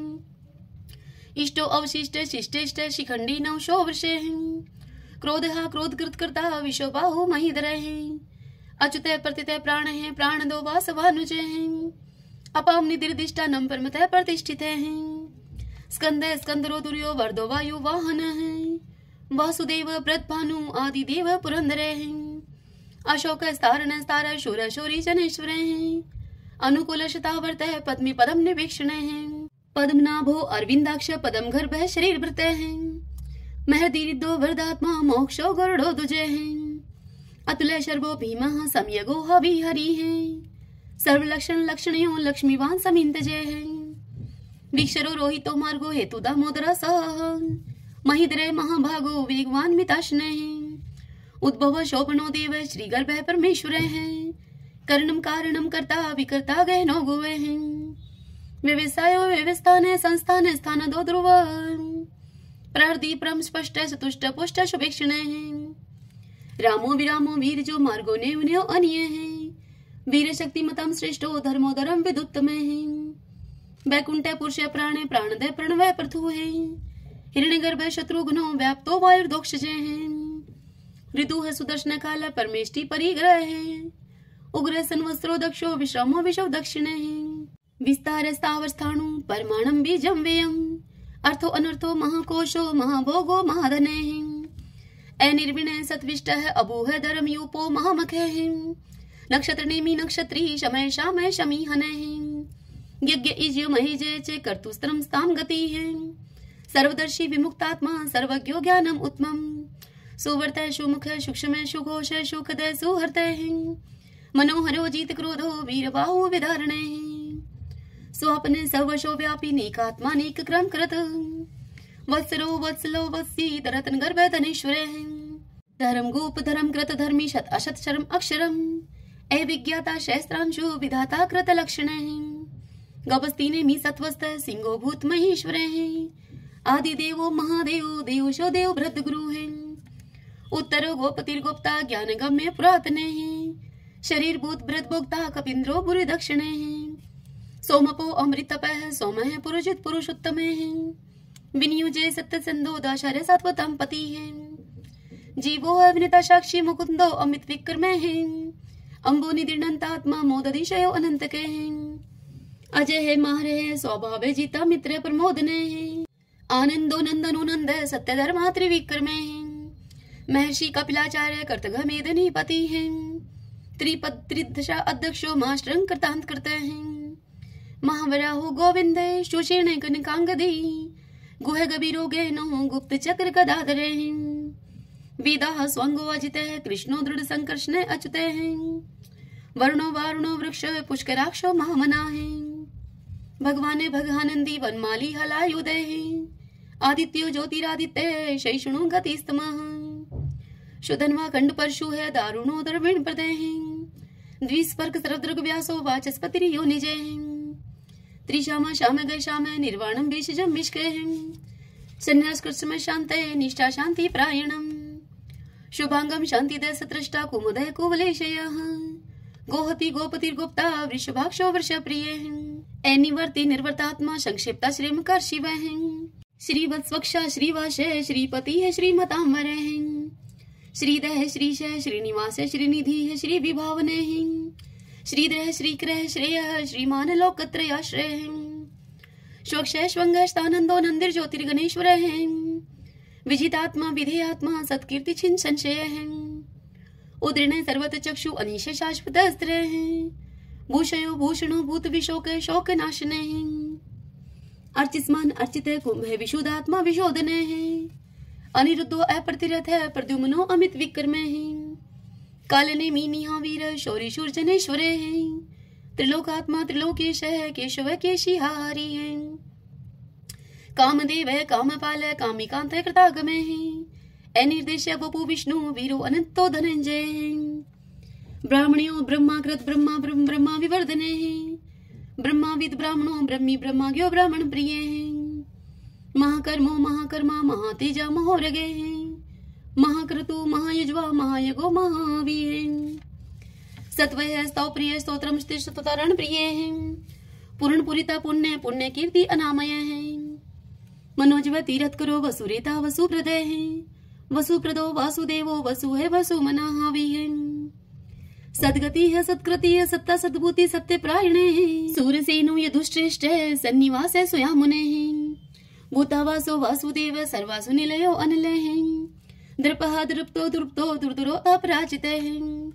इष्टो अवशिष्ट शिष्टेष्ट शिखंडी नवशो वर्ष है। क्रोध क्रोध कृत करता विश्व बाहु महीधर है। अच्युत प्रतित प्राण है प्राण दो वासवानुज है। अपाम निदिर्दिष्टा नम परमत प्रतिष्ठित है। स्कंद स्कंदरो दुर्यो वर्दो वायु वाहन है। वासुदेव व्रत भानु आदि देव पुरंदर है। अशोक स्तारण स्तार शूर शौरी जनेश्वर है। अनुकूल शतावर्त है पद्मी पदम निवेक्षण है। पद्मनाभो अरविंदाक्ष पदम गर्भ शरीर भृत है। महदीरिदो वरदात्मा मोक्षो गरुड़ो दुजय है। अतुल शर्वो भीम समयगो हवि हरि है। सर्व लक्षण लक्षणयो लक्ष्मीवान समिंत जय है। विक्षरो रोहितो मार्गो हेतु दामोदर सह। महिद्रय महाभागो वेगवान मिताशन है। उद्भव शोभनो देव श्री गर्भ परमेश्वर है। कर्णम कारणम कर्ता विकर्ता गहनो गोवे है। व्यवसायो व्यवस्थान संस्थान स्थान दो ध्रुव। प्रहृदि परम स्पष्ट सतुष्ट पुष्ट शुभेक्षण है। रामो विरामो वीर जो मार्गो ने उन्हें अनिय है। वीर शक्ति मतम श्रेष्ठो धर्मोधरम विदुत्तम है। वैकुंठ पुरुष प्राण प्राणदय प्रणवय प्रथु है। हिरण्यगर्भ शत्रुघ्नो व्याप्तो वायुर्दोक्ष जय है। ऋतु है सुदर्शन काल परमेष्टि परिग्रह है। उग्र संवत्सरो दक्षो विश्रामो विशव दक्षिण है। विस्तार स्थावर स्थाणु परमाणम बीजम व्ययम। अर्थो अनर्थो महाकोशो महाभोगो महाधन है। अनिर्विणय सत्विष्ट है अबूह धर्म यूपो महामख है। नक्षत्र नेमी नक्षत्री शमय शामय शमी हन है। यज्ञ इज्य महेजय चे कर्तुस्त्रम स्ताम गति है। सर्वदर्शी विमुक्तात्मा सर्वज्ञो ज्ञानम उत्तमम। सुवर्त सुमुख सूक्ष्म सुघोष सुखद सुहर्त है। मनोहरो जीत क्रोधो वीर बाहु विधारण है। स्वप्न सर्वशो व्यापी नेकात्मा नेक क्रम करत। वत्सरो वत्सलो वत्सी रतन गर्भ धनेश्वर है। धर्म गोप धर्म कृत धर्मी शत अशत शर्म अक्षरम। अविज्ञाता शस्त्रांशु विधाता कृत लक्षण है। गपस्ती ने मी सत्वस्त सिंहो भूत महेश्वर है। आदि देवो महादेव देवशो देव भृत गुरु है। उत्तर गोपतिर्गोप्ता ज्ञान गम्य पुरातन है। शरीर भूत भृत भोक्ता कपिंद्रो बुरी दक्षिण है। सोमपो अमृत तप सोम है पुरुषित पुरुषोत्तम है। विनियुजे सत्यसंधो दाशार्य सात्वतां पति है। जीवो है विनिता साक्षी मुकुंदो अमित विक्रम है। अम्बो निदिर्णंतात्मा मोदधिशयो अनंत के हैं। अजय है मारे है स्वभाव जीता मित्र प्रमोदने है। आनंदो नंदनो नंद सत्य धर्मा त्रिविक्रम है। महर्षि कपिलाचार्य कर्तघमेदनी पति है। त्रिपद त्रिदशा अध्यक्षो मास्टरं कृतांत करते हैं। महावराहो गोविंदे सुषेण कनकांगदी गुह गभीरोगे नो गुप्त चक्र गदाधरे हैं। वेदाः स्वंगो अजिते कृष्णो दृढ़ संकर्षण अच्युते हैं। वर्णो वारुणो वृक्ष पुष्कराक्षो महामना है। भगवाने भगानंदी वनमाली हलायुदे हैं। आदित्यो ज्योतिरादित्य शैषणो गतिस्तमः। शुधन्वा खंड परशु है दारुणो द्रविण प्रदय हैं। द्विस्पर्क सरदृग व्यासो वाचस्पति यो निजय हैं। त्रिशामा शाम गय शाम निर्वाणम बीशजम मिष्के हैं। संन्यास कृष्ण शांते निष्ठा शांति प्रायणम। शुभांगम शांति दय सत्रष्टा कुमुदय कुवलेशयः। गोहति गोपति गुप्ता वृषभाक्षो वृष प्रिय हैं। निवर्ति निर्वर्तात्मा संक्षिप्ता श्रीमकर शिव हैं। श्रीवत्स्वक्षा श्रीवाशय श्रीपति है श्रीमतांबर हैं। श्रीदय श्रीश श्रीनिवास श्रीनिधि है श्री विभावने हैं। श्रीद्रह श्रीक्रह श्रेय श्रीमान लोकत्रयाश्रय हैं। स्वक्षय स्वंग स्थानंदो नंदिर ज्योतिर्गणेश्वर हैं। विजितात्मा विधेयात्मा सत्कीर्ति छिन संशय हैं। उदृण सर्वत चक्षु अनिश शाश्वत अस्त्र हैं। भूषयो भूषणो भूत विशोक शोक नाशने हैं। अर्चिस्मान अर्चित कुंभ है विशुद्धात्मा विशोधने हैं। अनिरुद्धो अप्रतिरथ है प्रद्युम्नो अमित विक्रम हैं। कालने मीनिहा वीर शौरी शूर जनेश्वरे हैं। त्रिलोकात्मा त्रिलोकेश है केशव केशिहारी हैं। कामदेव है कामपाल कामिकांत कृतागमे हैं। अनिर्देश वपु विष्णु वीरो अनंतो धनंजय हैं। ब्राह्मणियों ब्रह्माकृत ब्रह्मा ब्रह्म ब्रह्मा विवर्धने हैं। ब्रह्माविद ब्राह्मणो ब्रह्मी ब्रह्माज्ञो ब्राह्मण प्रिय हैं। महाकर्मो महाकर्मा महातेजा महोरगे हैं। महाक्रतु महायज्वा महायगो महावी हैं। सत्वय स्तव प्रिय स्तोत्रम स्तुतरण प्रिय हैं। पूर्ण पुरिता पुण्य पुण्य कीर्ति अनामय हैं। मनोजव तीरथ करो वसुरेता वसु प्रदय हैं। वसु प्रदो वासुदेवो वसु है वसु मनाहावी है। सदगति है सत्कृति है सत्ता सद्भूति सत्य प्रायणे है। सूरसेनो यदुश्रेष्ठ है सन्निवास है स्वयामुने हैं। भूतावासो वासुदेव सर्वासु निलयो अनिलय हैं। द्रपहा द्रुप्तो द्रुप्तो दुर्दुरो अपराजित हैं।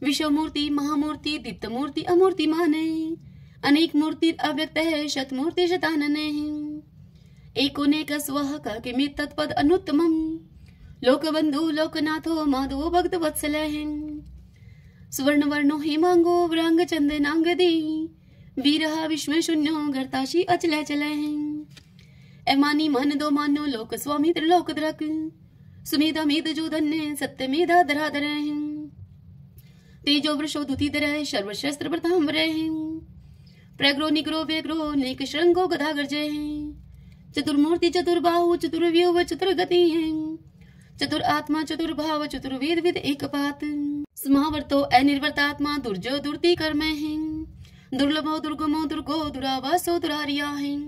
विश्वमूर्ति महामूर्ति दीप्तमूर्ति अमूर्तिमान है। अनेक मूर्ति अव्यक्त है शतमूर्ति शतानन है। एकोनेक स्वः किमित तत्पद अनुत्तमम्। लोकबंधु लोकनाथो माधवो भक्त वत्सल है। सुवर्ण वर्णो हेमांगो व्रांग चंदनांगदी। वीरहा विश्व शून्यो गर्ताशी अचल चल हैं। एमानी मन दो मानो लोक स्वामी त्रिलोक द्रक। सुमेधा मेध जो धन्य सत्य मेधा धराधर हैं। तेजो वृषो दुतिधर सर्वशस्त्र प्रतांबर हैं। प्रग्रो निग्रो व्यग्रो नेक श्रृंगो गदा गर्जय हैं। चतुर्मूर्ति चतुर्बाहु चतुर्व्यूह चतुर्गति हैं। चतुर आत्मा चतुर्भाव चतुर्वेद विद एकपात। समावर्तो अनिर्वर्तात्मा दुर्जो दुर्ति कर्म हैं। दुर्लभो दुर्गमो दुर्गो दुरावासो दुरारिया हैं।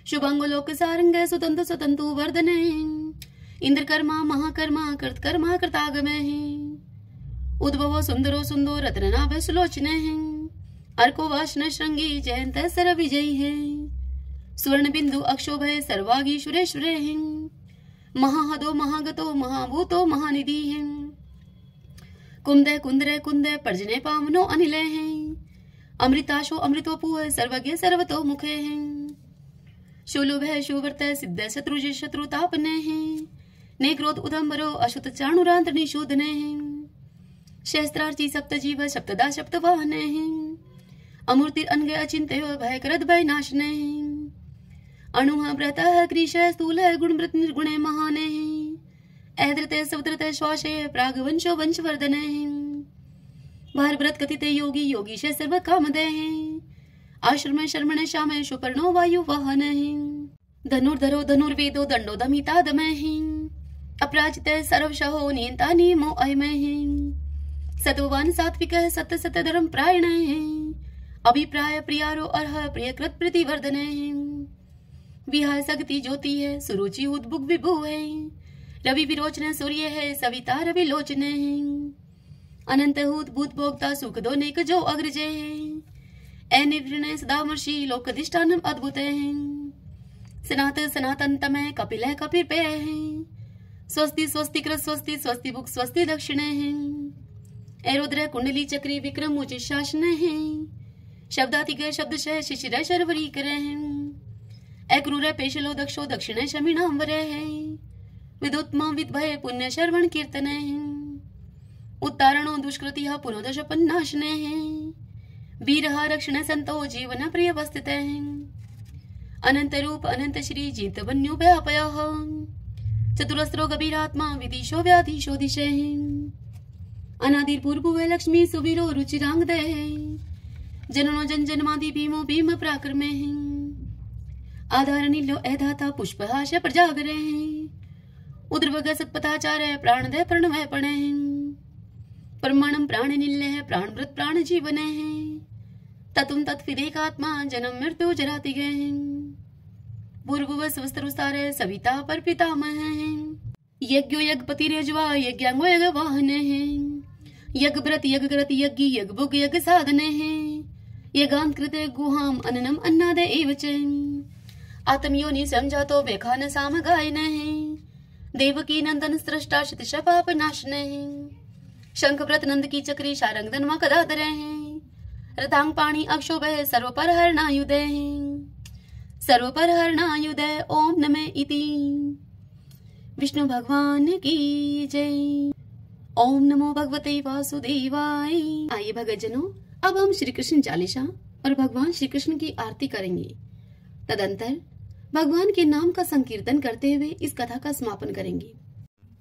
शुभंगो लोक सारंग सुतंतु सुतंतु वर्धन हैं। इंद्र कर्मा महाकर्मा कृतकर्मा कृतागम हैं। उद्भवो सुंदरो सुंदो रत्ननाभ सुलोचन हैं। अर्को वाशन श्रृंगी जयंत सर विजयी हैं। स्वर्ण बिंदु अक्षोभय सर्वागी सुरेश्वर हैं। महाहदो महागतो महाभूतो महानिधि हैं। कुंदय कुंदरय कुंदय पर्जनय पावनो अनिलय हैं। अमृताशो अमृतोपु सर्वज्ञ सर्वतो मुखे हैं। शूलुभ है शुवर्त सिद्ध शत्रुज शत्रुतापने हैं। ने क्रोध उदम्बरो अशुत चाणुरांत निशोधने हैं। शस्त्रार्ची सप्त जीव सप्तदा सप्त वाहने हैं। अमूर्ति अनगे अचिंत्य भय करद भय नाशने हैं। अणुः व्रतः क्रीशः स्थूलः गुणवृत निर्गुणे महाने हैं। ऐद्रते सवद्रते श्वासे प्रागवंशो वंशवर्धने हैं। भारव्रत कथिते योगी योगीश सर्व कामदय हैं। आश्रम शर्मण श्याम सुपर्णो वायु वाहन हैं। धनुर्धरो धनुर्वेदो दंडो दमिता दमय हैं। अपराजित सर्वशहो नियंता नियमो अयमय हैं। सत्ववान सात्विक सत्य सत्य धर्म प्रायण हैं। अभिप्राय प्रियारो अर्ह प्रियकृत प्रतिवर्धन हैं। विहार शक्ति ज्योति है, सुरुचि उद्भुग विभु है, रवि विरोचन सूर्य है, सविता रवि लोचन है, अनंत हूत भूत भोक्ता सुख दोनिक जो अग्रज है, निवृण सदामर्षि लोकधिष्ठानम अद्भुत है, सनातन तमय कपिल है कपिल पे है, स्वस्ति स्वस्ति कृत स्वस्ति स्वस्ति भुक स्वस्ति दक्षिण है, रुद्र कुंडली चक्री विक्रम उचित शासन है, शब्दातिक शब्दशः शिशिर शर्वरी करे हैं, क्रूर पेशलो दक्षो दक्षिण शमीणांबर है, विदुत्मा विद्भय पुण्य श्रवण कीर्तन है, उत्तारणो दुष्कृति पुनोदश पन्नाशन है, वीरहा रक्षण संतो जीवन प्रिय वस्थित है, अनंत रूप अनंत श्री जीत वन्यो व्यापय, चतुरस्रो गभीरात्मा विदिशो व्याधीशो दिशे, अनादिर्पूर्व लक्ष्मी सुवीरो रुचिरांग दय, जननो जन जन्मादि भीमो भीम पराक्रमे है, आधार नीलो ऐधाता पुष्पहास प्रजागरे है, उद्रवग सत्पथाचार्य प्राण दय प्रणवय पणे है, परमाणम प्राण नील्य है प्राण व्रत प्राण जीवन है, ततुम तत्विदेकात्मा जन्म मृत्यु जराति गए हैं, भूर्भुव स्वस्तरुस्तार सविता पर पितामह है, यज्ञो यज्ञपति रेजवा यज्ञांगो यज्ञ वाहन है, यज्ञ व्रत यज्ञ ग्रत यज्ञ यज्ञ भुग यज्ञ साधन है, यज्ञांत कृते गुहाम अन्नम अन्नाद एव च, आत्मयोनि समझातो वेखान साम गायन है, देवकी नंदन सृष्टा शतश पाप नाशन है, शंख व्रत नंद की चक्री शारंग धनवा कदाधर है, रतांग पाणी अक्षोभ सर्व पर हरणायुध है, सर्व पर हरणायुध ओम नमः इति। विष्णु भगवान की जय। ओम नमो भगवते वासुदेवाय। आइए भगतजनों, अब हम श्री कृष्ण चालीसा और भगवान श्री कृष्ण की आरती करेंगे। तदंतर भगवान के नाम का संकीर्तन करते हुए इस कथा का समापन करेंगे।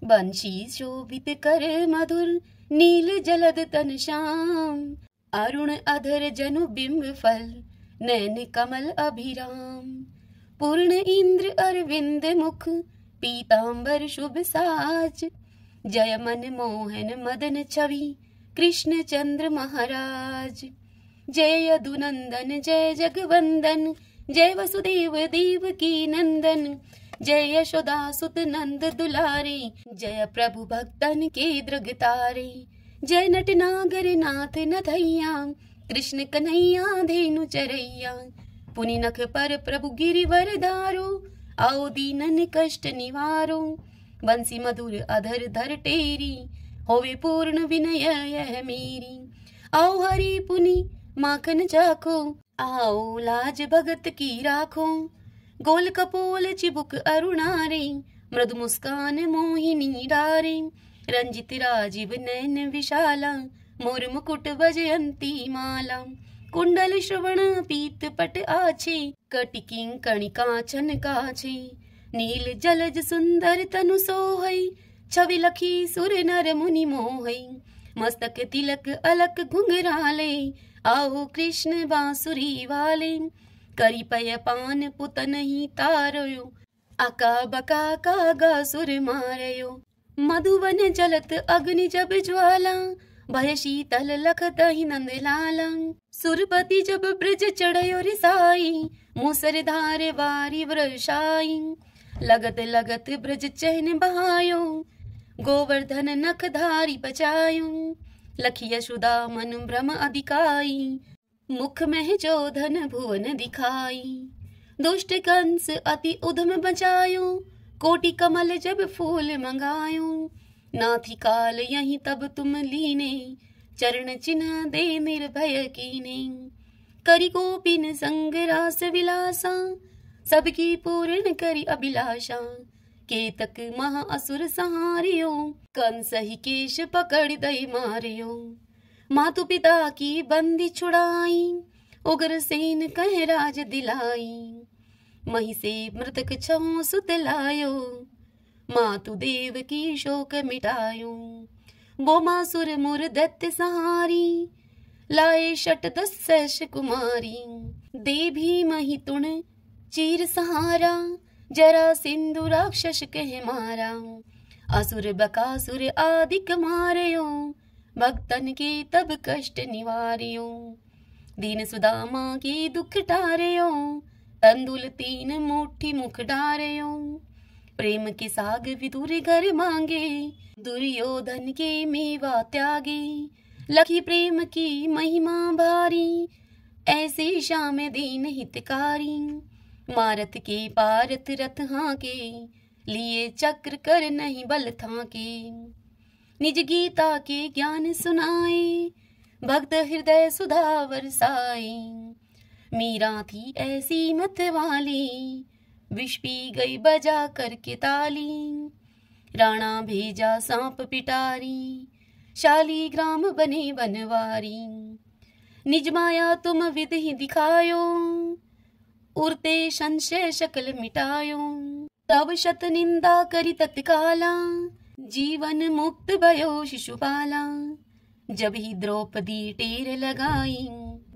बंशी शोभित कर मधुर नील जलद तन श्याम, अरुण अधर जनु बिंब फल नैन कमल अभिराम, पूर्ण इंद्र अरविंद मुख पीतांबर शुभ साज, जय मन मोहन मदन छवि कृष्ण चंद्र महाराज, जय यदुनंदन जय जगवंदन, जय वसुदेव देव की नंदन, जय यशोदा सुत नंद दुलारे, जय प्रभु भक्तन के दृगतारे, जय नट नागर नाथ नथैया, कृष्ण कन्हैया धेनु चरैया, पुनि नख पर प्रभु गिरिवर धारो, आओ दीनन कष्ट निवारो, बंसी मधुर अधर धर टेरी, होवे पूर्ण विनय यह मेरी, आओ हरि पुनि माखन चाखो, आओ लाज भगत की राखो, गोल कपोल चिबुक अरुणारे, मृदु मुस्कान मोहिनी डारे, रंजित राजीव नयन विशाला, मोर मुकुट वजयंती माला, कुंडल श्रवण पीत पट आछे, कटिकिं कणिका छन काछे, नील जलज सुंदर तनु सोहै, छवि लखी सुर नर मुनि मोहै, मस्तक तिलक अलक घुंघराले, आओ कृष्ण बांसुरी वाले, करी पय पान पुतन ही तारयो, अका बका कागा सुर मारयो, मधुवन जलत अग्नि जब ज्वाला, भय शीतल लखत ही नंद लाला, सुरपति जब ब्रज चढ़यो रिसाई, मूसर धार वारी वृषाई, लगत लगत ब्रज चहन बहायो, गोवर्धन नख धारी बचायो, लखी यशोदा मन भ्रम अधिकाई, मुख में जो धन भुवन दिखाई, दुष्ट कंस अति उधम बचायो, कोटि कमल जब फूल मंगायो, नाथी काल यही तब तुम लीने, चरण चिन्ह दे निर्भय कीने, करी गोपिन संग रास विलासा, सबकी पूर्ण करी अभिलाषा, केतक महा असुर सहारियो, कंस ही केश पकड़ दई मारियो, मातु पिता की बंदी छुड़ाई, उग्र सेन कह राज दिलाई, मही से मृतक छहो सुत लायो, मातु देव की शोक मिटायो, बोमासुर मुर दैत्य सहारी, लाए शट दस कुमारी, दे भी मही तुण चीर सहारा, जरा सिंधु राक्षस कह मारा, असुर बकासुर आदिक मारयो, भक्तन के तब कष्ट निवारियो, दीन सुदामा के दुख टारयो, तंदुल 3 मुट्ठी मुख डार्यो। प्रेम के साग विदुर घर मांगे, दुर्योधन के मेवा त्यागे। लखी प्रेम की महिमा भारी, ऐसे श्याम दीन हितकारी। मारत के पारत रथ हाके, लिए चक्र कर नहीं बल थाके। निज गीता के ज्ञान सुनाए, भक्त हृदय सुधा बरसाए। मीरा थी ऐसी मत वाली, विष पी गई बजा करके ताली। राणा भेजा सांप पिटारी, शालीग्राम बने बनवारी। निज माया तुम विधि दिखायो, उरते संशय शकल मिटायो। तब शत निंदा करी तत्काला, जीवन मुक्त भयो शिशुपाला। जब ही द्रौपदी टेर लगाई,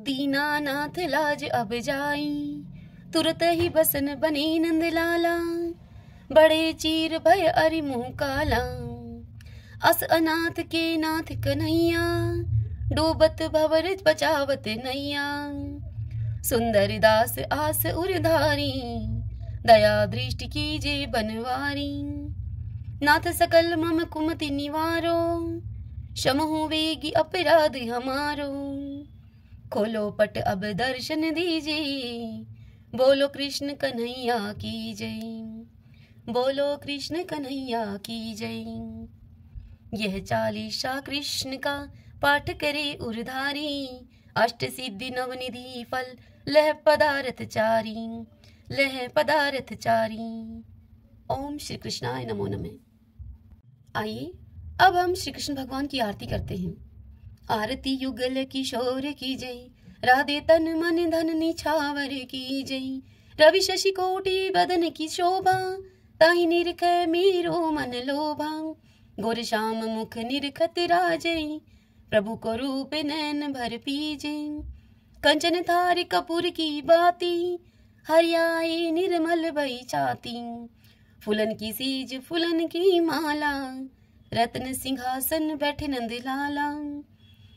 दीनानाथ लाज अब जाई। तुरत ही बसन बने नंदलाला, बड़े चीर भय अरि मुँह काला। अस अनाथ के नाथ कन्हैया, डूबत भवर बचावत नैया। सुंदर दास आस उरधारी, दया दृष्टि कीजे बनवारी। नाथ सकल मम कुमति निवारो, क्षमहु वेगी अपराध हमारो। खोलो पट अब दर्शन दीजिए, बोलो कृष्ण कन्हैया की जय। बोलो कृष्ण कन्हैया की जय। यह चालीसा कृष्ण का पाठ करे उरधारी। अष्ट सिद्धि नवनिधि फल लह पदार्थ चारी, लह पदार्थ चारी। ओम श्री कृष्णाय नमो नमः। आइए अब हम श्री कृष्ण भगवान की आरती करते हैं। आरती युगल किशोर की जय, राधे तन मन धन निछावर की जय। रवि शशि कोटि बदन की शोभा, ताहि निरख मेरो मन लोभा। गोर श्याम मुख निरखत राजै, प्रभु को रूप नैन भर पीजे। कंचन थार कपूर की बाती, हरियाए निर्मल भई छाती। फूलन की सीज फूलन की माला, रत्न सिंहासन बैठे नंद लाला।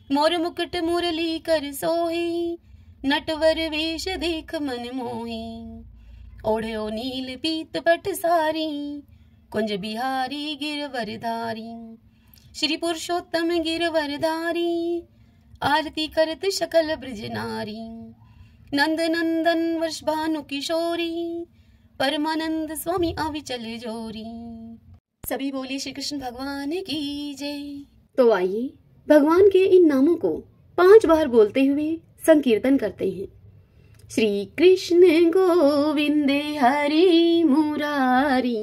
मोर मुकुट मुरली कर सोहे, नटवर वेश देख मन मोहे। ओढ़ो नील पीत पट सारी, कुंज बिहारी गिरवरधारी। श्री पुरुषोत्तम गिरवरधारी, आरती करत सकल ब्रज नारी। नंद नंदन वर्ष भानु किशोरी, परमानंद स्वामी अविचल जोरी। सभी बोलिए श्री कृष्ण भगवान की जय। तो आइए भगवान के इन नामों को 5 बार बोलते हुए संकीर्तन करते हैं। श्री कृष्ण गोविंद हरि मुरारी,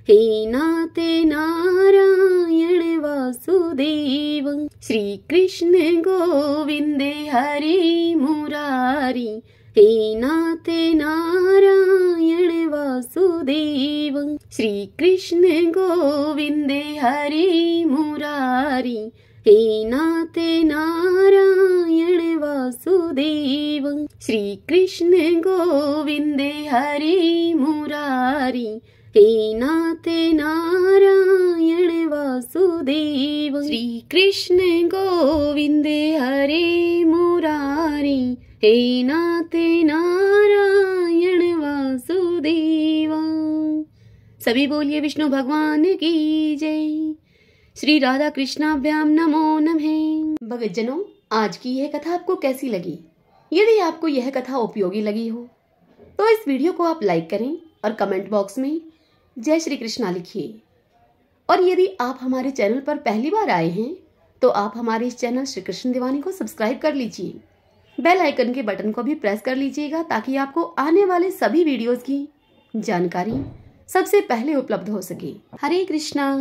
हे नाथ नारायण वासुदेव। श्री कृष्ण गोविंद हरि मुरारी, हे नाथ नारायण वासुदेव। श्री कृष्ण गोविंद हरि मुरारी, हे नाथ नारायण वासुदेव। श्री कृष्ण गोविंद हरि मुरारी, हे नाथ नारायण वासुदेव। श्री कृष्ण गोविंद हरि मुरारी, हे नाथ नारायण वासुदेव। सभी बोलिए विष्णु भगवान की जय। श्री राधा कृष्णाभ्याम नमो नमः। भक्तजनों, आज की यह कथा आपको कैसी लगी? यदि आपको यह कथा उपयोगी लगी हो तो इस वीडियो को आप लाइक करें और कमेंट बॉक्स में जय श्री कृष्णा लिखिए। और यदि आप हमारे चैनल पर पहली बार आए हैं तो आप हमारे इस चैनल श्री कृष्ण दीवानी को सब्सक्राइब कर लीजिए। बेल आइकन के बटन को भी प्रेस कर लीजिएगा ताकि आपको आने वाले सभी वीडियोस की जानकारी सबसे पहले उपलब्ध हो सके। हरे कृष्णा।